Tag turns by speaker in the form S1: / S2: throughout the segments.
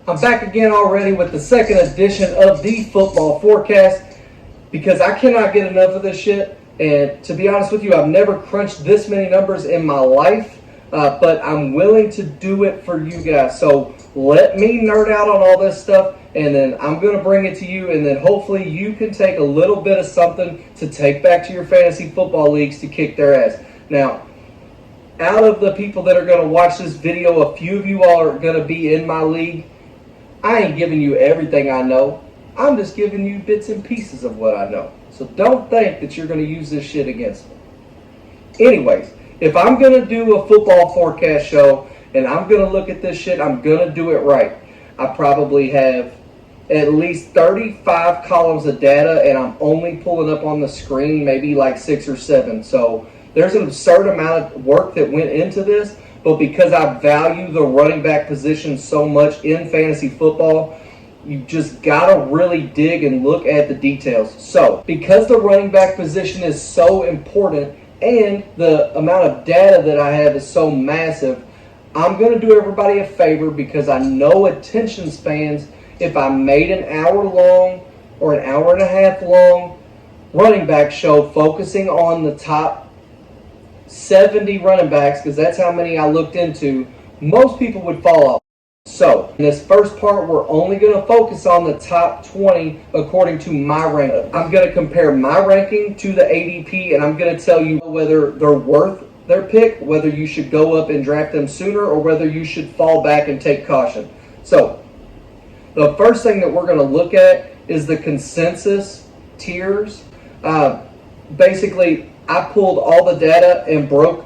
S1: I'm back again already with the second edition of the football forecast because I cannot get enough of this shit. And to be honest with you, I've never crunched this many numbers in my life, but I'm willing to do it for you guys. So let me nerd out on all this stuff, and then I'm going to bring it to you, and then hopefully you can take a little bit of something to take back to your fantasy football leagues to kick their ass. Now, out of the people that are going to watch this video, a few of you all are going to be in my league. I ain't giving you everything I know. I'm just giving you bits and pieces of what I know. So don't think that you're going to use this shit against me. Anyways, if I'm going to do a football forecast show and I'm going to look at this shit, I'm going to do it right. I probably have at least 35 columns of data, and I'm only pulling up on the screen maybe like 6 or 7. So there's an absurd amount of work that went into this. But because I value the running back position so much in fantasy football, you just got to really dig and look at the details. So, because the running back position is so important and the amount of data that I have is so massive, I'm going to do everybody a favor because I know attention spans, if I made an hour long or an hour and a half long running back show focusing on the top 70 running backs, because that's how many I looked into, most people would fall off. So, in this first part, we're only going to focus on the top 20 according to my ranking. I'm going to compare my ranking to the ADP, and I'm going to tell you whether they're worth their pick, whether you should go up and draft them sooner, or whether you should fall back and take caution. So, the first thing that we're going to look at is the consensus tiers. Basically, I pulled all the data and broke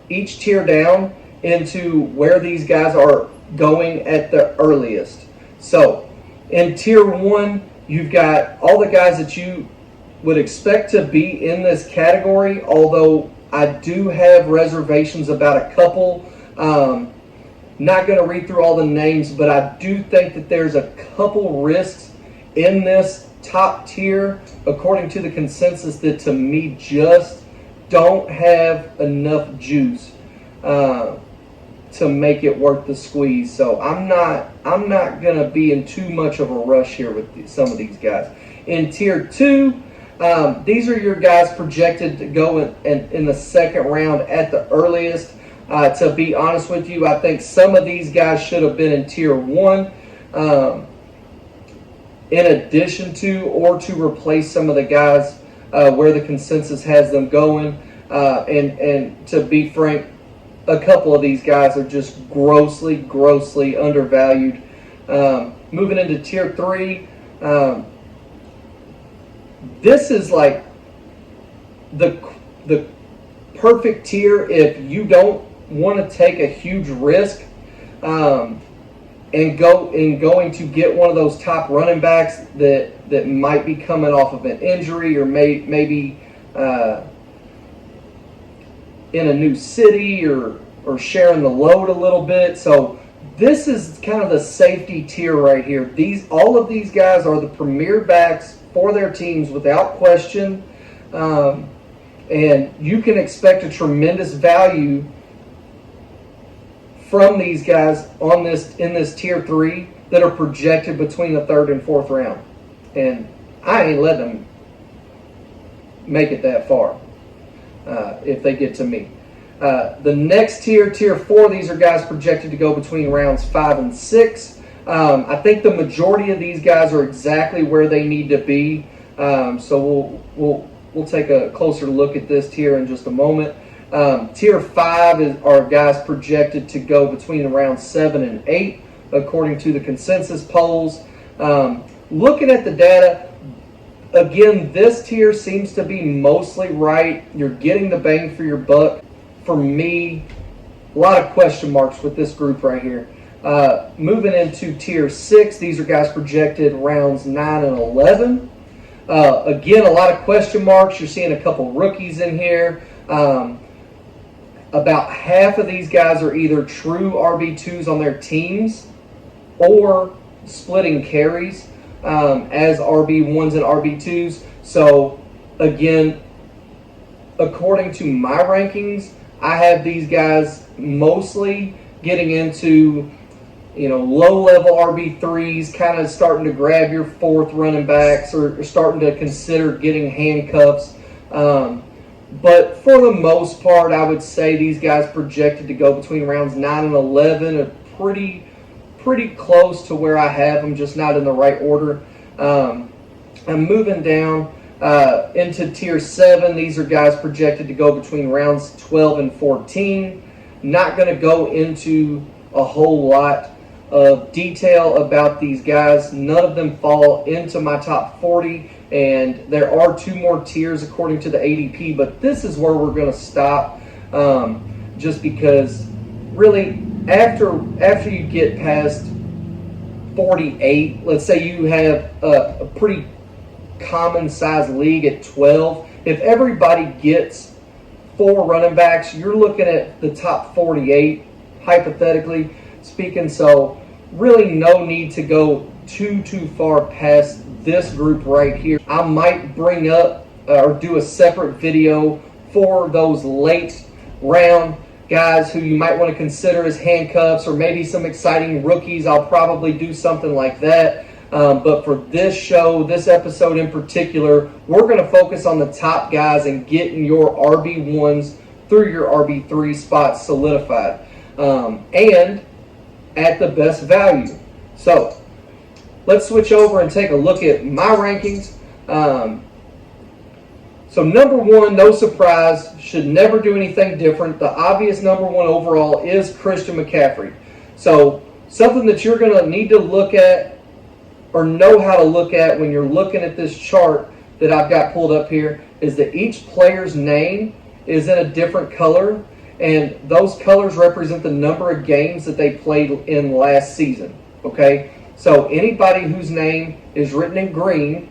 S1: each tier down into where these guys are going at the earliest. So in tier 1, you've got all the guys that you would expect to be in this category, although I do have reservations about a couple. Not going to read through all the names, but I do think that there's a couple risks in this top tier, according to the consensus, that to me just don't have enough juice to make it worth the squeeze. So I'm not gonna be in too much of a rush here with some of these guys. In tier 2, these are your guys projected to go in the second round at the earliest. To be honest with you, I think some of these guys should have been in tier 1. In addition to, or to replace some of the guys where the consensus has them going. And to be frank, a couple of these guys are just grossly undervalued. Moving into tier 3, this is like the perfect tier if you don't want to take a huge risk and going to get one of those top running backs that might be coming off of an injury or maybe in a new city or sharing the load a little bit. So this is kind of the safety tier right here. All of these guys are the premier backs for their teams without question, and you can expect a tremendous value from these guys in this tier 3 that are projected between the 3rd and 4th round. And I ain't letting them make it that far if they get to me. The next tier, tier 4, these are guys projected to go between rounds 5 and 6. I think the majority of these guys are exactly where they need to be. So we'll take a closer look at this tier in just a moment. Tier 5 are guys projected to go between rounds 7 and 8, according to the consensus polls. Looking at the data, again, this tier seems to be mostly right. You're getting the bang for your buck. For me, a lot of question marks with this group right here. Moving into tier 6, these are guys projected rounds 9 and 11. Again, a lot of question marks. You're seeing a couple rookies in here. About half of these guys are either true RB2s on their teams or splitting carries as RB1s and RB2s. So, again, according to my rankings, I have these guys mostly getting into low-level RB3s, kind of starting to grab your fourth running backs or starting to consider getting handcuffs. But for the most part, I would say these guys projected to go between rounds 9 and 11 are pretty close to where I have them, just not in the right order. I'm moving down into tier 7. These are guys projected to go between rounds 12 and 14. Not going to go into a whole lot of detail about these guys. None of them fall into my top 40, and there are 2 more tiers according to the ADP, but this is where we're going to stop, just because really after you get past 48, let's say you have a pretty common size league at 12, if everybody gets 4 running backs, you're looking at the top 48, hypothetically speaking. So really no need to go too far past this group right here. I might bring up or do a separate video for those late round guys who you might want to consider as handcuffs, or maybe some exciting rookies. I'll probably do something like that. But for this show, this episode in particular, we're going to focus on the top guys and getting your RB1s through your RB3 spots solidified, and at the best value. So let's switch over and take a look at my rankings. So number 1, no surprise, should never do anything different. The obvious number 1 overall is Christian McCaffrey. So something that you're going to need to look at or know how to look at when you're looking at this chart that I've got pulled up here is that each player's name is in a different color, and those colors represent the number of games that they played in last season. Okay? So anybody whose name is written in green,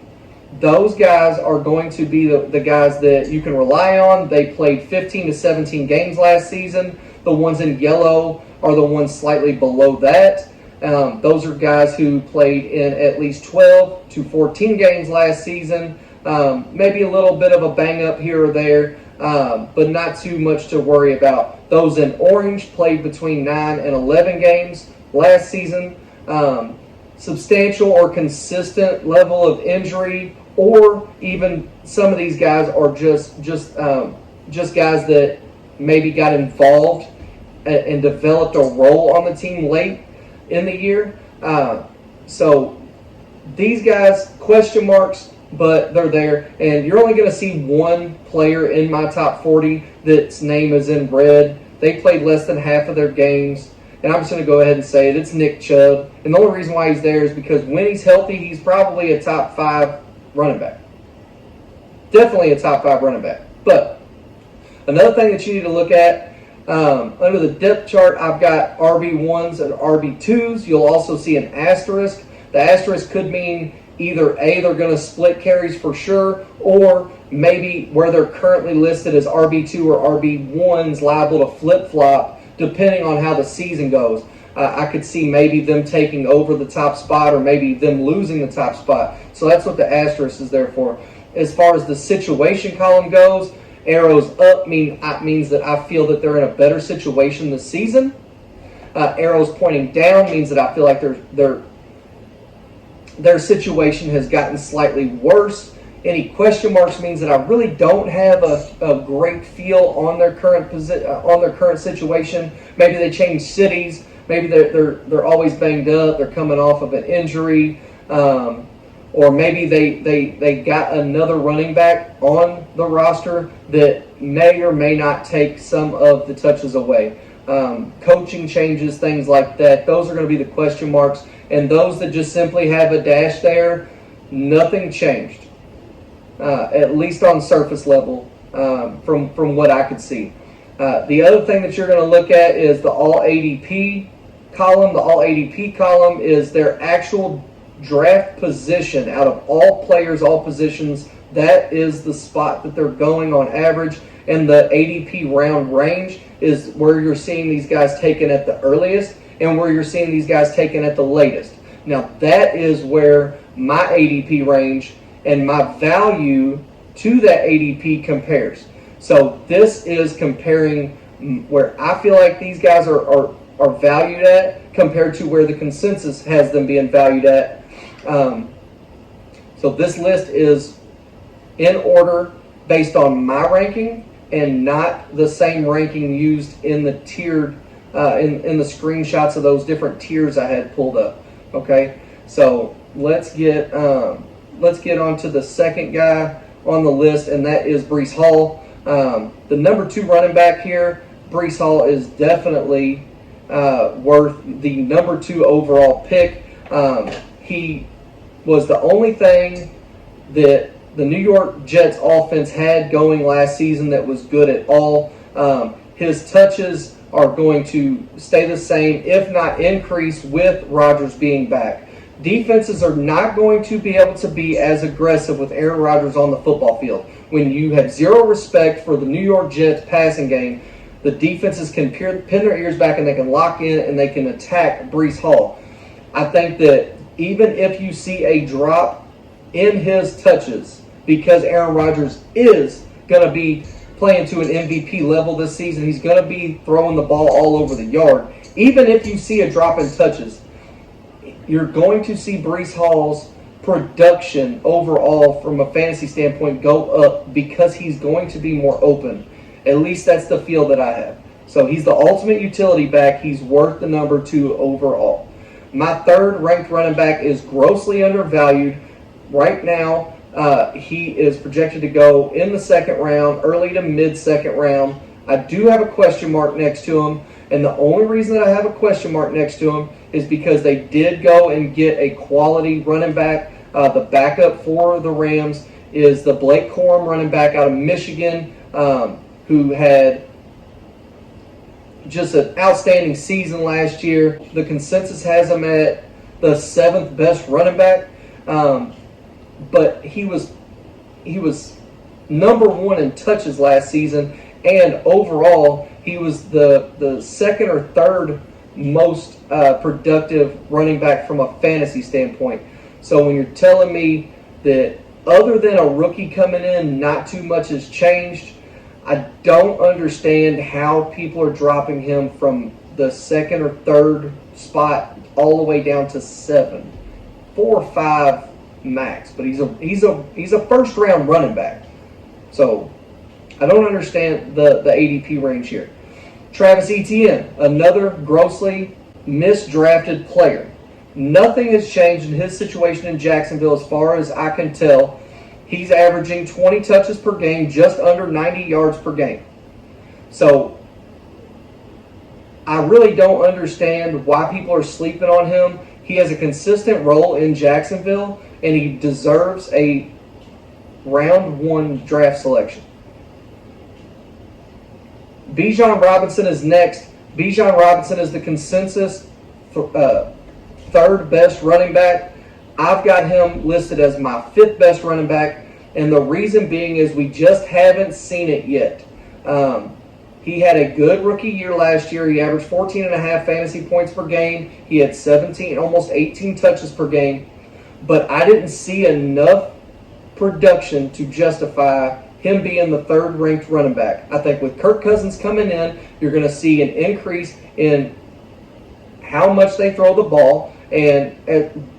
S1: those guys are going to be the guys that you can rely on. They played 15 to 17 games last season. The ones in yellow are the ones slightly below that. Those are guys who played in at least 12 to 14 games last season. Maybe a little bit of a bang up here or there, but not too much to worry about. Those in orange played between 9 and 11 games last season. Substantial or consistent level of injury, or even some of these guys are just guys that maybe got involved and developed a role on the team late in the year. So these guys, question marks, but they're there. And you're only going to see one player in my top 40 that's name is in red. They played less than half of their games. And I'm just going to go ahead and say it. It's Nick Chubb. And the only reason why he's there is because when he's healthy, he's probably a top 5 running back. Definitely a top 5 running back. But another thing that you need to look at, under the depth chart, I've got RB1s and RB2s. You'll also see an asterisk. The asterisk could mean either A, they're going to split carries for sure, or maybe where they're currently listed as RB2 or RB1s liable to flip-flop depending on how the season goes. I could see maybe them taking over the top spot or maybe them losing the top spot. So that's what the asterisk is there for. As far as the situation column goes, arrows up means that I feel that they're in a better situation this season. Arrows pointing down means that I feel like their situation has gotten slightly worse. Any question marks means that I really don't have a great feel on their current situation. Maybe they changed cities. Maybe they're always banged up. They're coming off of an injury, or maybe they got another running back on the roster that may or may not take some of the touches away. Coaching changes, things like that. Those are going to be the question marks. And those that just simply have a dash there, nothing changed. At least on surface level, from what I could see. The other thing that you're going to look at is the All ADP column. The All ADP column is their actual draft position out of all players, all positions. That is the spot that they're going on average. And the ADP round range is where you're seeing these guys taken at the earliest and where you're seeing these guys taken at the latest. Now, that is where my ADP range and my value to that ADP compares. So this is comparing where I feel like these guys are are valued at compared to where the consensus has them being valued at. So this list is in order based on my ranking and not the same ranking used in the tiered in the screenshots of those different tiers I had pulled up. Okay, so let's get on to the second guy on the list, and that is Breece Hall. The number 2 running back here, Breece Hall, is definitely worth the number 2 overall pick. He was the only thing that the New York Jets offense had going last season that was good at all. His touches are going to stay the same, if not increase, with Rodgers being back. Defenses are not going to be able to be as aggressive with Aaron Rodgers on the football field. When you have zero respect for the New York Jets passing game, the defenses can pin their ears back and they can lock in and they can attack Breece Hall. I think that even if you see a drop in his touches, because Aaron Rodgers is going to be playing to an MVP level this season, he's going to be throwing the ball all over the yard. Even if you see a drop in touches, you're going to see Breece Hall's production overall from a fantasy standpoint go up because he's going to be more open. At least that's the feel that I have. So he's the ultimate utility back. He's worth the number 2 overall. My third ranked running back is grossly undervalued. Right now, he is projected to go in the second round, early to mid-second round. I do have a question mark next to him, and the only reason that I have a question mark next to him is because they did go and get a quality running back. The backup for the Rams is the Blake Corum running back out of Michigan, who had just an outstanding season last year. The consensus has him at the 7th best running back, but he was number 1 in touches last season, and overall he was the second or third most productive running back from a fantasy standpoint. So when you're telling me that other than a rookie coming in, not too much has changed, I don't understand how people are dropping him from the second or third spot all the way down to 7, 4 or 5 max. But he's a first round running back. So I don't understand the ADP range here. Travis Etienne, another grossly misdrafted player. Nothing has changed in his situation in Jacksonville as far as I can tell. He's averaging 20 touches per game, just under 90 yards per game. So I really don't understand why people are sleeping on him. He has a consistent role in Jacksonville, and he deserves a round 1 draft selection. Bijan Robinson is next. Bijan Robinson is the consensus third best running back. I've got him listed as my 5th best running back, and the reason being is we just haven't seen it yet. He had a good rookie year last year. He averaged 14.5 fantasy points per game. He had 17, almost 18 touches per game, but I didn't see enough production to justify him being the 3rd ranked running back. I think with Kirk Cousins coming in, you're going to see an increase in how much they throw the ball. And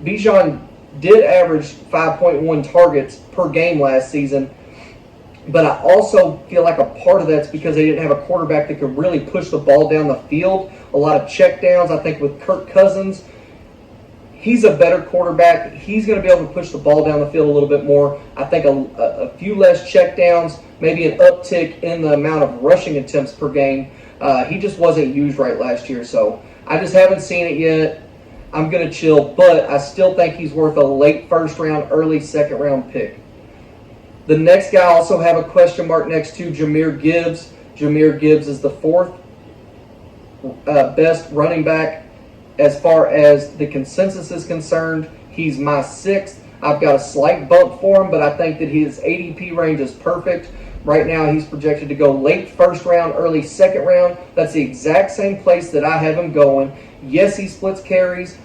S1: Bijan did average 5.1 targets per game last season. But I also feel like a part of that's because they didn't have a quarterback that could really push the ball down the field. A lot of checkdowns. I think with Kirk Cousins, he's a better quarterback. He's going to be able to push the ball down the field a little bit more. I think a few less checkdowns, maybe an uptick in the amount of rushing attempts per game. He just wasn't used right last year, so I just haven't seen it yet. I'm going to chill, but I still think he's worth a late first round, early second round pick. The next guy I also have a question mark next to, Jahmyr Gibbs. Jahmyr Gibbs is the 4th best running back as far as the consensus is concerned. He's my 6th. I've got a slight bump for him, but I think that his ADP range is perfect. Right now, he's projected to go late first round, early second round. That's the exact same place that I have him going. Yes, he splits carries.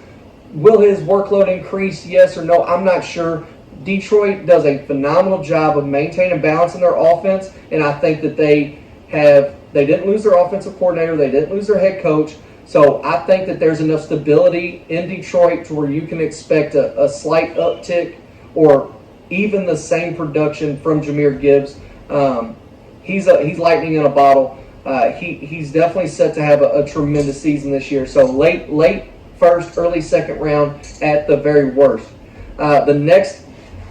S1: Will his workload increase? Yes or no? I'm not sure. Detroit does a phenomenal job of maintaining balance in their offense, and I think that they didn't lose their offensive coordinator. They didn't lose their head coach. So I think that there's enough stability in Detroit to where you can expect a slight uptick or even the same production from Jahmyr Gibbs. He's lightning in a bottle. He's definitely set to have a tremendous season this year. So late first, early second round at the very worst. The next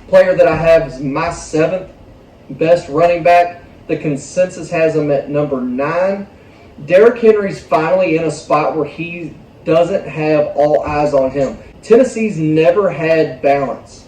S1: player that I have is my 7th best running back. The consensus has him at number 9. Derrick Henry's finally in a spot where he doesn't have all eyes on him. Tennessee's never had balance.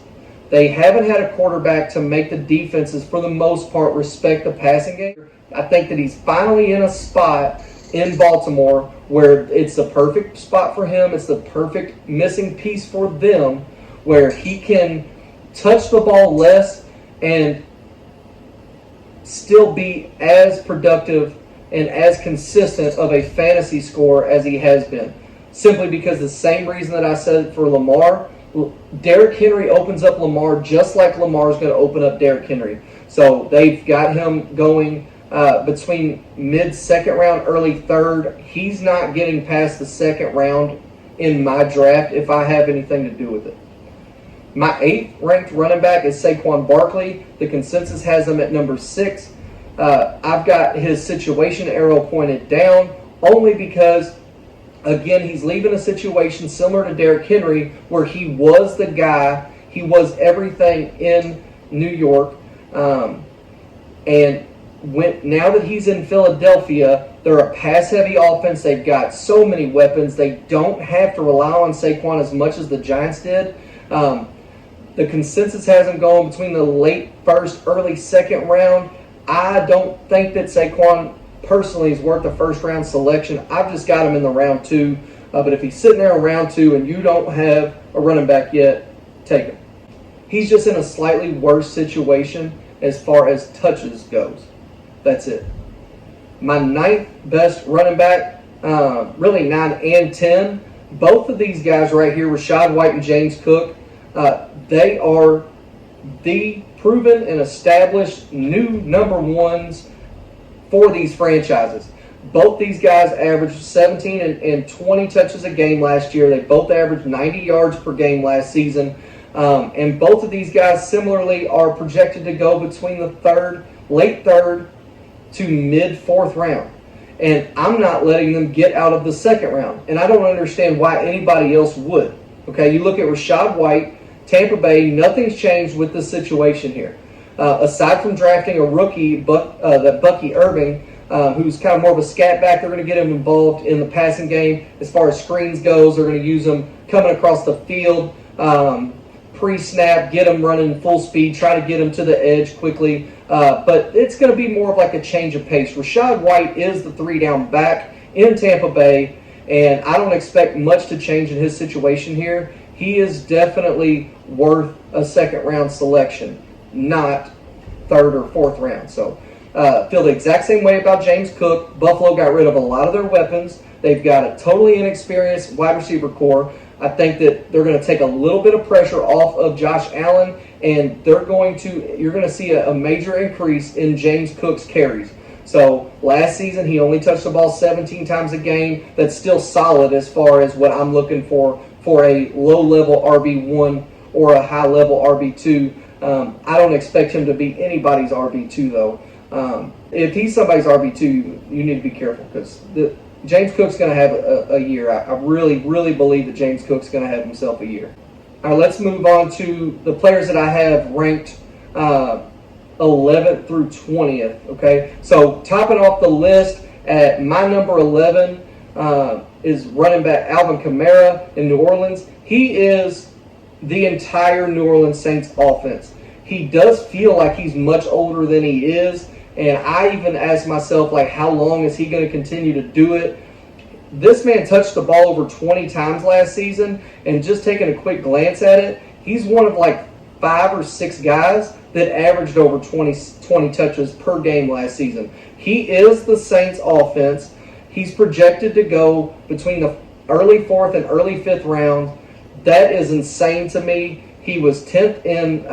S1: They haven't had a quarterback to make the defenses, for the most part, respect the passing game. I think that he's finally in a spot in Baltimore where it's the perfect spot for him. It's the perfect missing piece for them where he can touch the ball less and still be as productive and as consistent of a fantasy scorer as he has been. Simply because the same reason that I said for Lamar, Derrick Henry opens up Lamar just like Lamar's going to open up Derrick Henry. So they've got him going between mid-second round, early third. He's not getting past the second round in my draft if I have anything to do with it. My 8th ranked running back is Saquon Barkley. The consensus has him at number 6. I've got his situation arrow pointed down only because, again, he's leaving a situation similar to Derrick Henry where he was the guy, he was everything in New York. And now that he's in Philadelphia, they're a pass-heavy offense. They've got so many weapons. They don't have to rely on Saquon as much as the Giants did. The consensus has him going between the late first, early second round. I don't think that Saquon personally is worth a first-round selection. I've just got him in the round 2. But if he's sitting there in round 2 and you don't have a running back yet, take him. He's just in a slightly worse situation as far as touches goes. That's it. My 9th best running back, really 9 and 10. Both of these guys right here, Rachaad White and James Cook, they are the proven and established new number ones for these franchises. Both these guys averaged 17 and 20 touches a game last year. They both averaged 90 yards per game last season. And both of these guys similarly are projected to go between the late third to mid 4th round. And I'm not letting them get out of the second round. And I don't understand why anybody else would. Okay, you look at Rachaad White, Tampa Bay, nothing's changed with the situation here. Aside from drafting a rookie, Bucky Irving, who's kind of more of a scat back, they're going to get him involved in the passing game. As far as screens goes, they're going to use him coming across the field, pre-snap, get him running full speed, try to get him to the edge quickly. But it's going to be more of like a change of pace. Rachaad White is the 3-down back in Tampa Bay, and I don't expect much to change in his situation here. He is definitely worth a second-round selection, not 3rd or 4th round. So feel the exact same way about James Cook. Buffalo got rid of a lot of their weapons. They've got a totally inexperienced wide receiver core. I think that they're going to take a little bit of pressure off of Josh Allen, and you're going to see a major increase in James Cook's carries. So last season, he only touched the ball 17 times a game. That's still solid as far as what I'm looking for a low-level RB1 or a high-level RB2. I don't expect him to be anybody's RB2, though. If he's somebody's RB2, you need to be careful because James Cook's going to have a year. I really, really believe that James Cook's going to have himself a year. All right, let's move on to the players that I have ranked 11th through 20th. Okay, so topping off the list at my number 11 is running back Alvin Kamara in New Orleans. He is the entire New Orleans Saints offense. He does feel like he's much older than he is, and I even ask myself, like, how long is he going to continue to do it? This man touched the ball over 20 times last season, and just taking a quick glance at it, he's one of like 5 or 6 guys that averaged over 20 touches per game last season. He is the Saints offense. He's projected to go between the early 4th and early 5th round. That is insane to me. He was 10th in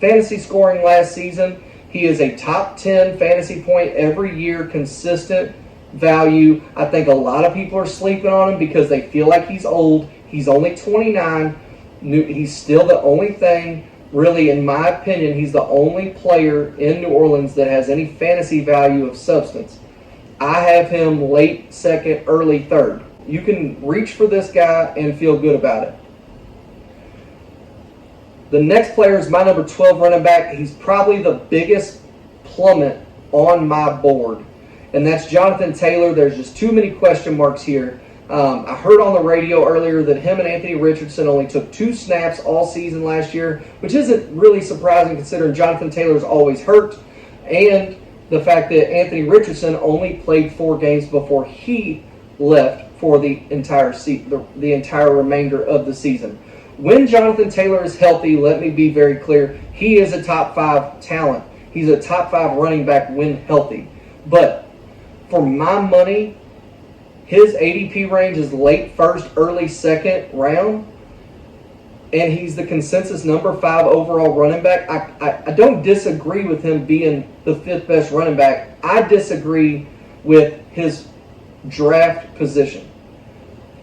S1: fantasy scoring last season. He is a top 10 fantasy point every year consistent value. I think a lot of people are sleeping on him because they feel like he's old. He's only 29. He's still the only thing, really, in my opinion, he's the only player in New Orleans that has any fantasy value of substance. I have him late second, early third. You can reach for this guy and feel good about it. The next player is my number 12 running back. He's probably the biggest plummet on my board, and that's Jonathan Taylor. There's just too many question marks here. I heard on the radio earlier that him and Anthony Richardson only took 2 snaps all season last year, which isn't really surprising considering Jonathan Taylor's always hurt, and the fact that Anthony Richardson only played 4 games before he left for the entire the entire remainder of the season. When Jonathan Taylor is healthy, let me be very clear, he is a top 5 talent. He's a top 5 running back when healthy. But for my money, his ADP range is late first, early second round, and he's the consensus number 5 overall running back. I don't disagree with him being the 5th best running back. I disagree with his draft position.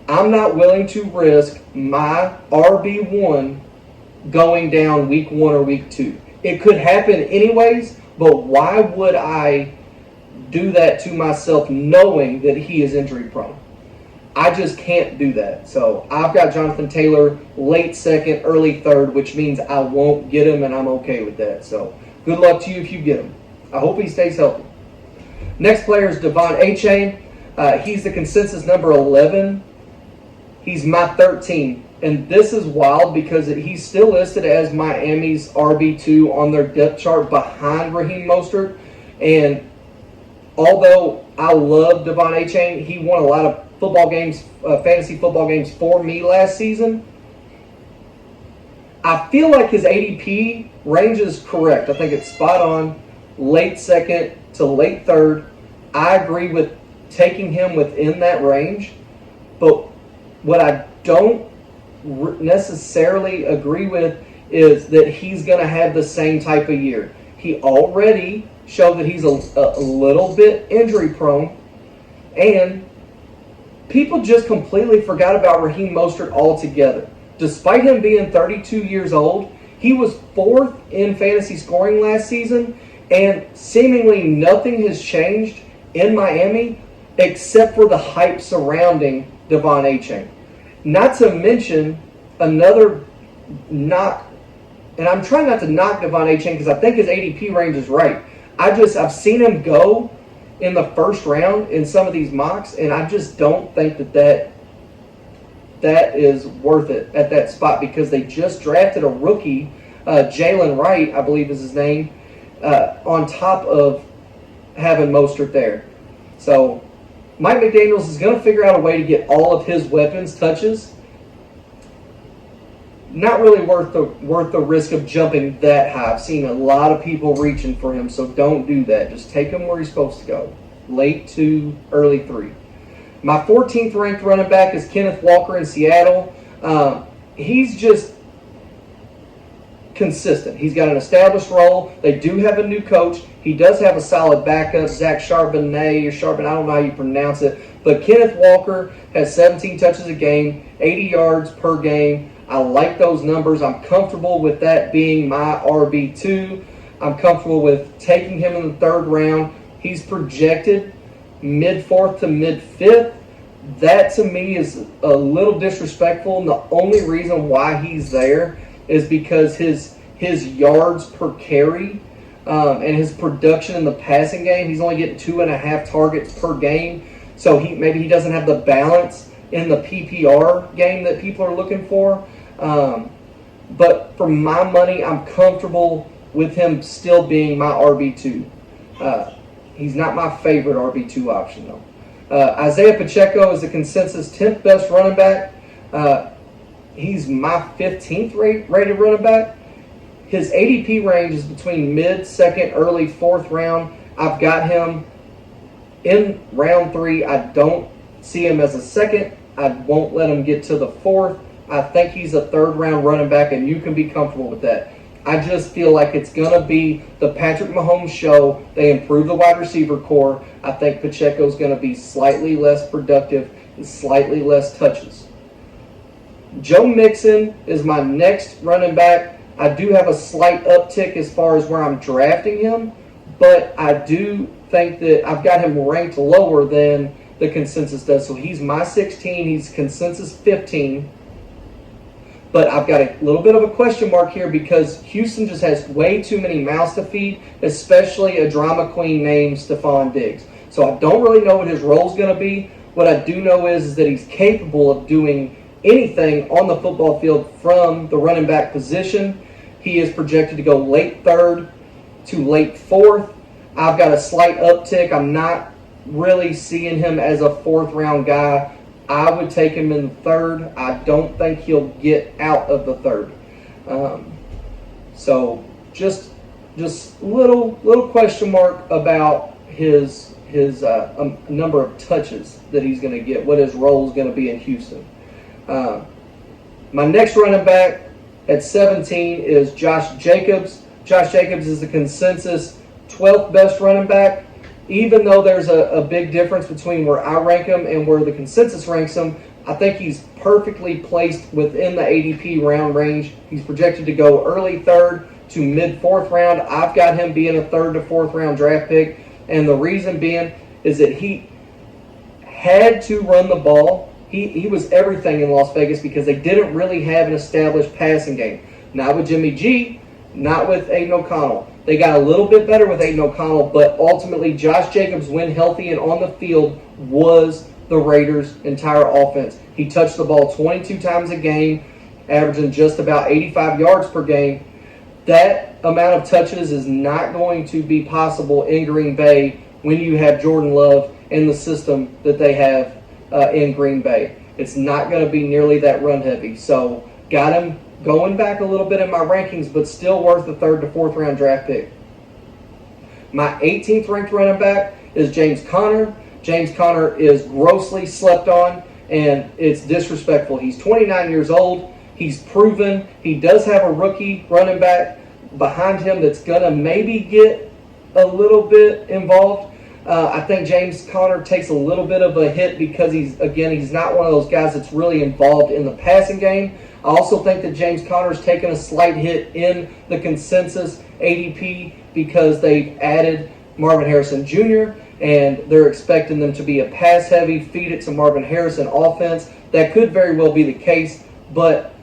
S1: I'm not willing to risk my RB1 going down week 1 or week 2. It could happen anyways, but why would I do that to myself knowing that he is injury prone? I just can't do that. So I've got Jonathan Taylor late second, early third, which means I won't get him, and I'm okay with that. So good luck to you if you get him. I hope he stays healthy. Next player is De'Von Achane. He's the consensus number 11. He's my 13. And this is wild because he's still listed as Miami's RB2 on their depth chart behind Raheem Mostert. And although I love De'Von Achane, he won a lot of football games, fantasy football games for me last season. I feel like his ADP range is correct. I think it's spot on, late second to late third. I agree with taking him within that range. But what I don't necessarily agree with is that he's going to have the same type of year. He already showed that he's a little bit injury prone, and people just completely forgot about Raheem Mostert altogether. Despite him being 32 years old, he was 4th in fantasy scoring last season, and seemingly nothing has changed in Miami except for the hype surrounding De'Von Achane. Not to mention another knock, and I'm trying not to knock De'Von Achane because I think his ADP range is right. I've seen him go in the first round in some of these mocks, and I just don't think that is worth it at that spot because they just drafted a rookie, Jalen Wright, I believe is his name, on top of having Mostert there. So Mike McDaniels is going to figure out a way to get all of his weapons touches. Not really worth the risk of jumping that high. I've seen a lot of people reaching for him, so don't do that. Just take him where he's supposed to go. Late 2, early 3. My 14th ranked running back is Kenneth Walker in Seattle. He's just consistent. He's got an established role. They do have a new coach. He does have a solid backup, Zach Charbonnet, or Charbonnet, I don't know how you pronounce it. But Kenneth Walker has 17 touches a game, 80 yards per game. I like those numbers. I'm comfortable with that being my RB2. I'm comfortable with taking him in the 3rd round. He's projected mid-4th to mid-5th. That to me is a little disrespectful, and the only reason why he's there is because his yards per carry and his production in the passing game, he's only getting 2.5 targets per game. So maybe he doesn't have the balance in the PPR game that people are looking for. But for my money, I'm comfortable with him still being my RB2. He's not my favorite RB2 option, though. Isaiah Pacheco is the consensus 10th best running back. He's my 15th rated running back. His ADP range is between mid-second, early 4th round. I've got him in round 3. I don't see him as a 2nd. I won't let him get to the 4th. I think he's a 3rd round running back, and you can be comfortable with that. I just feel like it's going to be the Patrick Mahomes show. They improve the wide receiver core. I think Pacheco's going to be slightly less productive and slightly less touches. Joe Mixon is my next running back. I do have a slight uptick as far as where I'm drafting him, but I do think that I've got him ranked lower than the consensus does. So he's my 16, he's consensus 15. But I've got a little bit of a question mark here because Houston just has way too many mouths to feed, especially a drama queen named Stephon Diggs. So I don't really know what his role is going to be. What I do know is that he's capable of doing anything on the football field from the running back position. He is projected to go late third to late fourth. I've got a slight uptick. I'm not really seeing him as a fourth round guy. I would take him in the third. I don't think he'll get out of the third. So just little question mark about his number of touches that he's going to get, what his role is going to be in Houston. My next running back at 17 is Josh Jacobs. Josh Jacobs is the consensus 12th best running back. Even though there's a big difference between where I rank him and where the consensus ranks him, I think he's perfectly placed within the ADP round range. He's projected to go early third to mid fourth round. I've got him being a third to fourth round draft pick, and the reason being is that he had to run the ball. He was everything in Las Vegas because they didn't really have an established passing game. Not with Jimmy G, not with Aiden O'Connell. They got a little bit better with Aiden O'Connell, but ultimately Josh Jacobs, when healthy and on the field, was the Raiders' entire offense. He touched the ball 22 times a game, averaging just about 85 yards per game. That amount of touches is not going to be possible in Green Bay when you have Jordan Love and the system that they have in Green Bay. It's not going to be nearly that run heavy. So got him going back a little bit in my rankings, but still worth the third to fourth round draft pick. My 18th ranked running back is James Conner. James Conner is grossly slept on, and it's disrespectful. He's 29 years old. He's proven. He does have a rookie running back behind him that's going to maybe get a little bit involved. I think James Conner takes a little bit of a hit because he's not one of those guys that's really involved in the passing game. I also think that James Conner's taken a slight hit in the consensus ADP because they've added Marvin Harrison Jr. and they're expecting them to be a pass-heavy, feed it to Marvin Harrison offense. That could very well be the case, but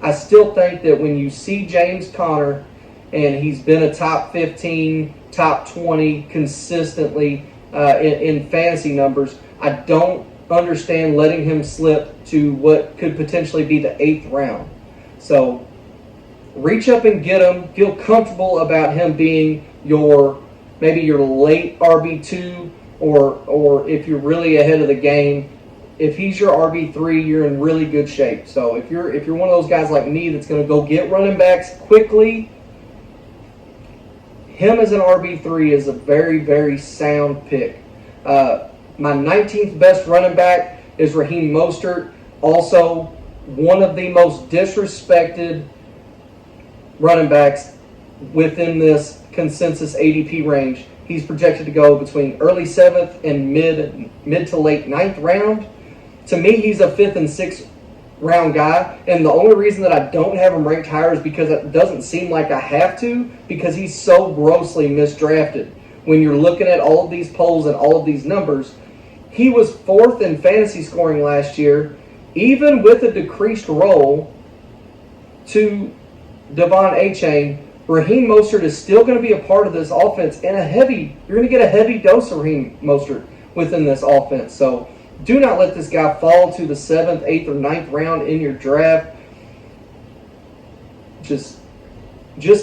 S1: I still think that when you see James Conner, and he's been a top 15, top 20 consistently in fantasy numbers, I don't understand letting him slip to what could potentially be the 8th round. So reach up and get him. Feel comfortable about him being maybe your late RB2, or if you're really ahead of the game, if he's your RB3, you're in really good shape. So if you're one of those guys like me that's going to go get running backs quickly, him as an RB3 is a very, very sound pick. My 19th best running back is Raheem Mostert, also one of the most disrespected running backs within this consensus ADP range. He's projected to go between early 7th and mid to late 9th round. To me, he's a 5th and 6th round guy, and the only reason that I don't have him ranked higher is because it doesn't seem like I have to, because he's so grossly misdrafted. When you're looking at all of these polls and all of these numbers, he was 4th in fantasy scoring last year, even with a decreased role to Devon Achane. Raheem Mostert is still going to be a part of this offense, and you're going to get a heavy dose of Raheem Mostert within this offense. So do not let this guy fall to the 7th, 8th, or 9th round in your draft. Just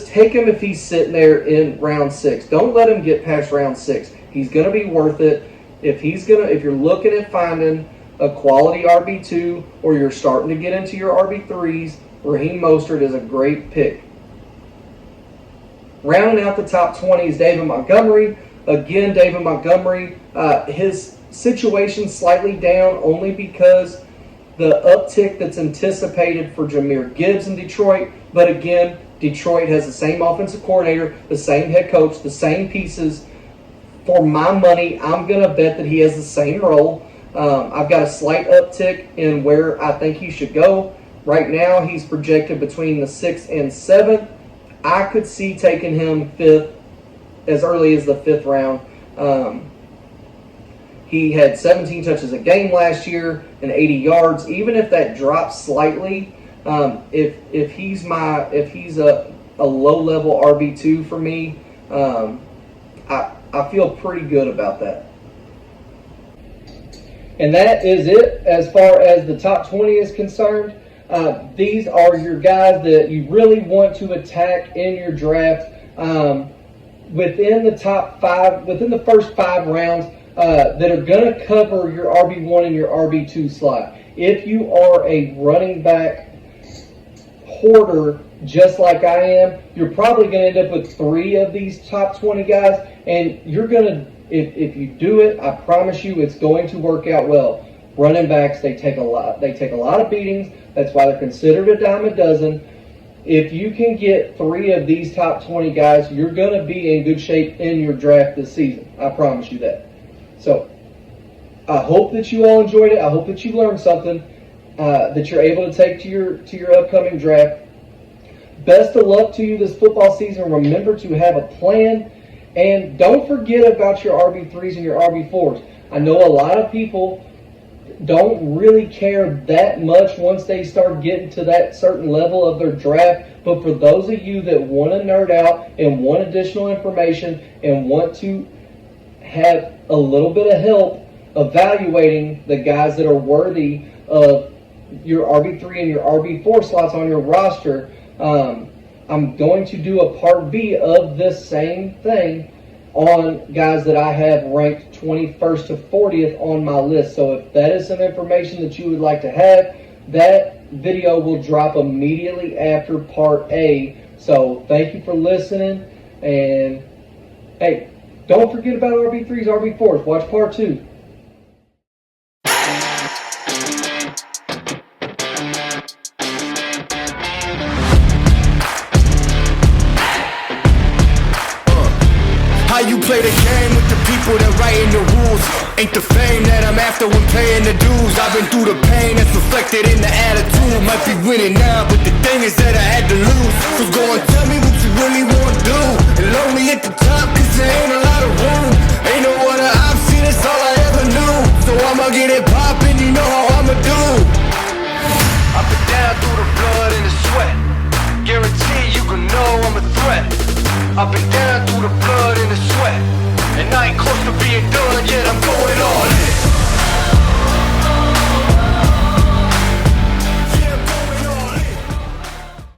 S1: take him if he's sitting there in round 6. Don't let him get past round 6. He's going to be worth it. If you're looking at finding a quality RB2, or you're starting to get into your RB3s, Raheem Mostert is a great pick. Rounding out the top 20 is David Montgomery. Again, David Montgomery, his situation slightly down only because the uptick that's anticipated for Jahmyr Gibbs in Detroit. But again, Detroit has the same offensive coordinator, the same head coach, the same pieces. For my money, I'm going to bet that he has the same role. I've got a slight uptick in where I think he should go. Right now, he's projected between the 6th and 7th. I could see taking him 5th, as early as the 5th round. He had 17 touches a game last year and 80 yards. Even if that drops slightly, if he's a low-level RB2 for me, I feel pretty good about that. And that is it as far as the top 20 is concerned. These are your guys that you really want to attack in your draft. Within the top 5, within the first 5 rounds, that are going to cover your RB1 and your RB2 slot. If you are a running back hoarder just like I am, you're probably going to end up with 3 of these top 20 guys, and you're going to, if you do it, I promise you it's going to work out well. Running backs, they take a lot of beatings. That's why they're considered a dime a dozen. If you can get 3 of these top 20 guys, you're going to be in good shape in your draft this season. I promise you that. So, I hope that you all enjoyed it. I hope that you learned something that you're able to take to your upcoming draft. Best of luck to you this football season. Remember to have a plan, and don't forget about your RB3s and your RB4s. I know a lot of people don't really care that much once they start getting to that certain level of their draft, but for those of you that want to nerd out and want additional information and want to have a little bit of help evaluating the guys that are worthy of your RB3 and your RB4 slots on your roster, I'm going to do a part B of this same thing on guys that I have ranked 21st to 40th on my list. So if that is some information that you would like to have, that video will drop immediately after part A. So thank you for listening, and hey, don't forget about RB3s, RB4s. Watch part 2.
S2: How you play the game with the people that writing the rules? Ain't the fame that I'm after when paying the dues. I've been through the pain that's reflected in the attitude. Might be winning now, but the thing is that I had to lose. So go and tell me what you really want to do. And lonely at the top, cause there ain't a lot of room. Ain't no other option, that's all I ever knew. So I'ma get it poppin', you know how I'ma do. I've been down through the blood and the sweat. Guarantee you can know I'm a threat. I've been down through the blood and the sweat, and I ain't close to being done.